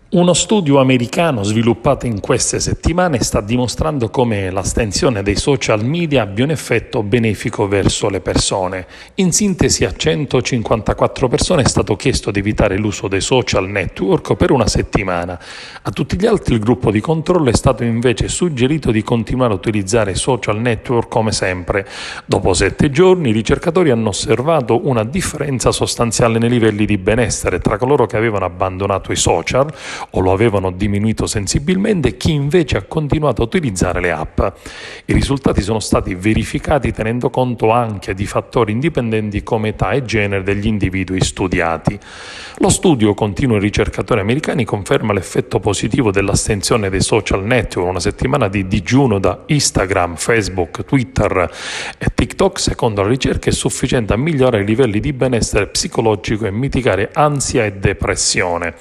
Uno studio americano sviluppato in queste settimane sta dimostrando come l'astensione dai social media abbia un effetto benefico verso le persone. In sintesi, a 154 persone è stato chiesto di evitare l'uso dei social network per una settimana. A tutti gli altri il gruppo di controllo è stato invece suggerito di continuare a utilizzare i social network come sempre. Dopo 7 giorni i ricercatori hanno osservato una differenza sostanziale nei livelli di benessere tra coloro che avevano abbandonato i social o lo avevano diminuito sensibilmente e chi invece ha continuato a utilizzare le app. I risultati sono stati verificati tenendo conto anche di fattori indipendenti come età e genere degli individui studiati. Lo studio, continuano i ricercatori americani, conferma l'effetto positivo dell'astensione dei social network. Una settimana di digiuno da Instagram, Facebook, Twitter e TikTok, secondo la ricerca, è sufficiente a migliorare i livelli di benessere psicologico e mitigare ansia e depressione.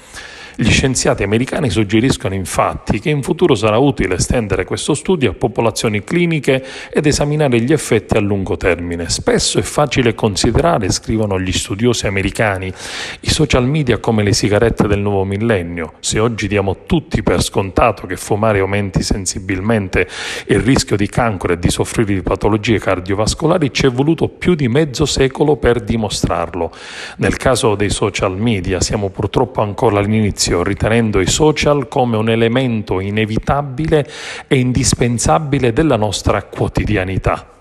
Gli scienziati americani suggeriscono infatti che in futuro sarà utile estendere questo studio a popolazioni cliniche ed esaminare gli effetti a lungo termine. Spesso è facile considerare, scrivono gli studiosi americani, i social media come le sigarette del nuovo millennio. Se oggi diamo tutti per scontato che fumare aumenti sensibilmente il rischio di cancro e di soffrire di patologie cardiovascolari, ci è voluto più di mezzo secolo per dimostrarlo. Nel caso dei social media siamo purtroppo ancora all'inizio, ritenendo i social come un elemento inevitabile e indispensabile della nostra quotidianità.